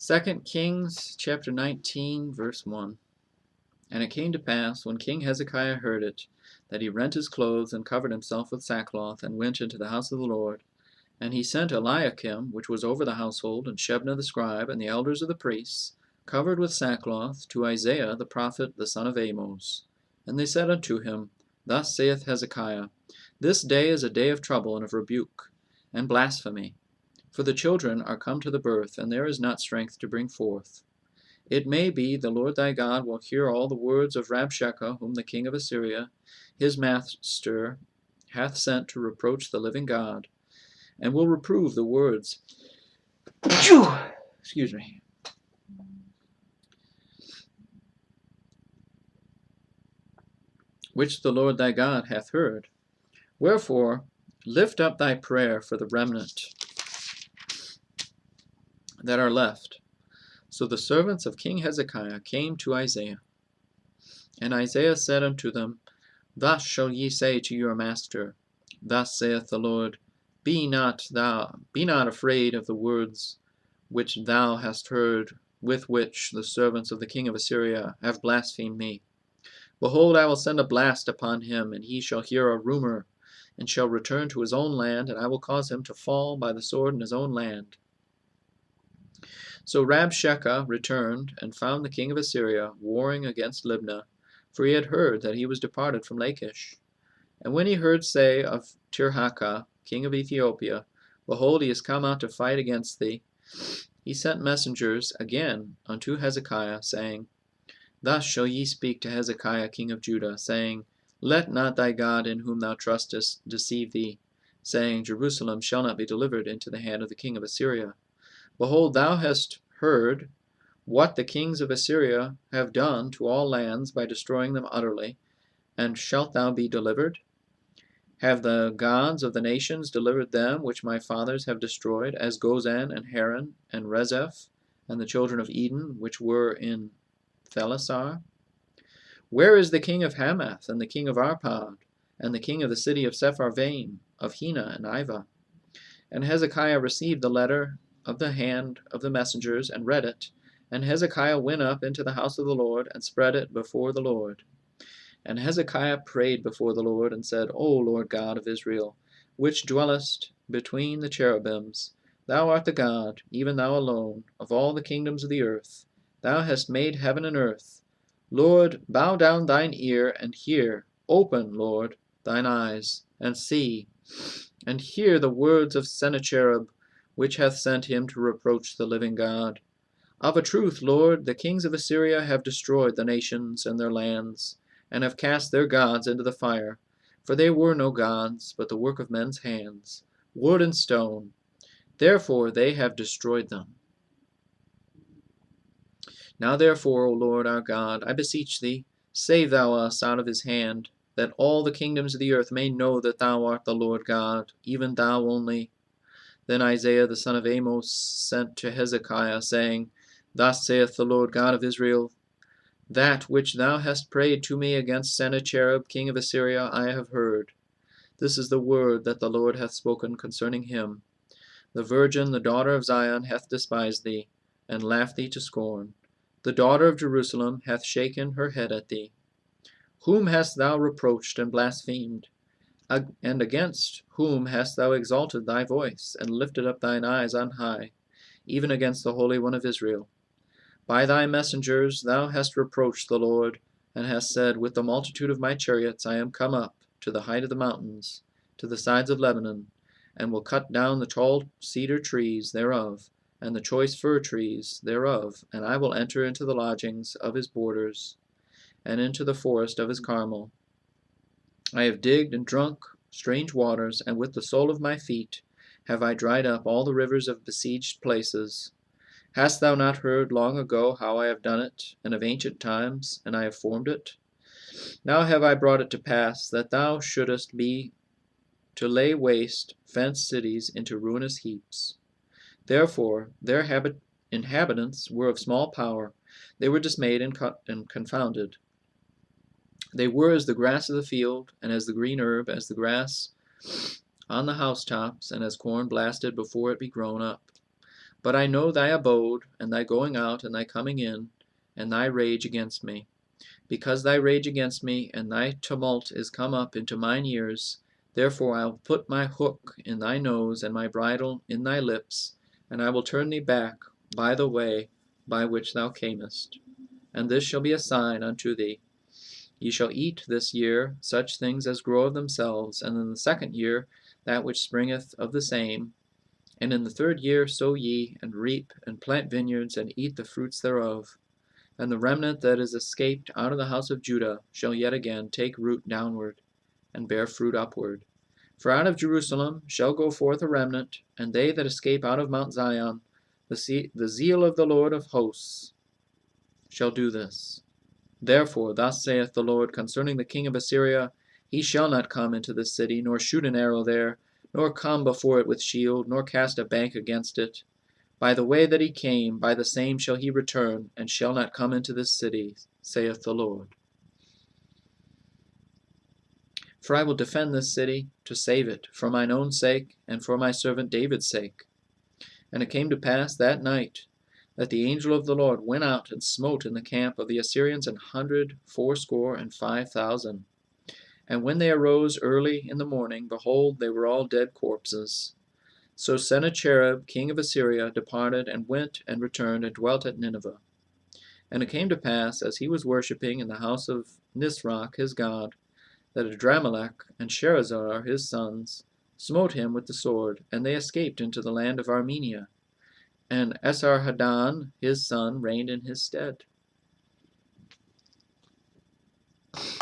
2 Kings chapter 19, verse 1. And it came to pass, when King Hezekiah heard it, that he rent his clothes, and covered himself with sackcloth, and went into the house of the Lord. And he sent Eliakim, which was over the household, and Shebna the scribe, and the elders of the priests, covered with sackcloth, to Isaiah the prophet, the son of Amos. And they said unto him, Thus saith Hezekiah, This day is a day of trouble, and of rebuke, and blasphemy. For the children are come to the birth, and there is not strength to bring forth. It may be the Lord thy God will hear all the words of Rabshakeh, whom the king of Assyria, his master, hath sent to reproach the living God, and will reprove the words excuse me, which the Lord thy God hath heard. Wherefore lift up thy prayer for the remnant that are left. So the servants of King Hezekiah came to Isaiah. And Isaiah said unto them, Thus shall ye say to your master, Thus saith the Lord, Be not afraid of the words which thou hast heard, with which the servants of the king of Assyria have blasphemed me. Behold, I will send a blast upon him, and he shall hear a rumor, and shall return to his own land, and I will cause him to fall by the sword in his own land. So Rabshakeh returned, and found the king of Assyria warring against Libnah, for he had heard that he was departed from Lachish. And when he heard say of Tirhakah, king of Ethiopia, Behold, he is come out to fight against thee, he sent messengers again unto Hezekiah, saying, Thus shall ye speak to Hezekiah king of Judah, saying, Let not thy God in whom thou trustest deceive thee, saying, Jerusalem shall not be delivered into the hand of the king of Assyria. Behold, thou hast heard what the kings of Assyria have done to all lands by destroying them utterly, and shalt thou be delivered? Have the gods of the nations delivered them which my fathers have destroyed, as Gozan and Haran and Rezeph, and the children of Eden which were in Thelasar? Where is the king of Hamath, and the king of Arpad, and the king of the city of Sepharvaim, of Hena and Ivah? And Hezekiah received the letter of the hand of the messengers, and read it. And Hezekiah went up into the house of the Lord, and spread it before the Lord. And Hezekiah prayed before the Lord, and said, O Lord God of Israel, which dwellest between the cherubims, thou art the God, even thou alone, of all the kingdoms of the earth. Thou hast made heaven and earth. Lord, bow down thine ear, and hear. Open, Lord, thine eyes, and see, and hear the words of Sennacherib, which hath sent him to reproach the living God. Of a truth, Lord, the kings of Assyria have destroyed the nations and their lands, and have cast their gods into the fire. For they were no gods, but the work of men's hands, wood and stone. Therefore they have destroyed them. Now therefore, O Lord our God, I beseech thee, save thou us out of his hand, that all the kingdoms of the earth may know that thou art the Lord God, even thou only. Then Isaiah the son of Amos sent to Hezekiah, saying, Thus saith the Lord God of Israel, That which thou hast prayed to me against Sennacherib king of Assyria I have heard. This is the word that the Lord hath spoken concerning him. The virgin, the daughter of Zion, hath despised thee, and laughed thee to scorn. The daughter of Jerusalem hath shaken her head at thee. Whom hast thou reproached and blasphemed? And against whom hast thou exalted thy voice, and lifted up thine eyes on high, even against the Holy One of Israel? By thy messengers thou hast reproached the Lord, and hast said, With the multitude of my chariots I am come up to the height of the mountains, to the sides of Lebanon, and will cut down the tall cedar trees thereof, and the choice fir trees thereof, and I will enter into the lodgings of his borders, and into the forest of his Carmel. I have digged and drunk strange waters, and with the sole of my feet have I dried up all the rivers of besieged places. Hast thou not heard long ago how I have done it, and of ancient times, and I have formed it? Now have I brought it to pass, that thou shouldest be to lay waste fenced cities into ruinous heaps. Therefore their inhabitants were of small power, they were dismayed and confounded. They were as the grass of the field, and as the green herb, as the grass on the housetops, and as corn blasted before it be grown up. But I know thy abode, and thy going out, and thy coming in, and thy rage against me. Because thy rage against me, and thy tumult is come up into mine ears, therefore I will put my hook in thy nose, and my bridle in thy lips, and I will turn thee back by the way by which thou camest. And this shall be a sign unto thee. Ye shall eat this year such things as grow of themselves, and in the second year that which springeth of the same. And in the third year sow ye, and reap, and plant vineyards, and eat the fruits thereof. And the remnant that is escaped out of the house of Judah shall yet again take root downward, and bear fruit upward. For out of Jerusalem shall go forth a remnant, and they that escape out of Mount Zion, the zeal of the Lord of hosts shall do this. Therefore thus saith the Lord concerning the king of Assyria, He shall not come into this city, nor shoot an arrow there, nor come before it with shield, nor cast a bank against it. By the way that he came, by the same shall he return, and shall not come into this city, saith the Lord. For I will defend this city, to save it, for mine own sake, and for my servant David's sake. And it came to pass that night, that the angel of the Lord went out and smote in the camp of the Assyrians 185,000. And when they arose early in the morning, behold, they were all dead corpses. So Sennacherib king of Assyria departed, and went and returned, and dwelt at Nineveh. And it came to pass, as he was worshipping in the house of Nisroch his god, that Adramelech and Sharezer his sons smote him with the sword, and they escaped into the land of Armenia. And Esarhaddon his son reigned in his stead.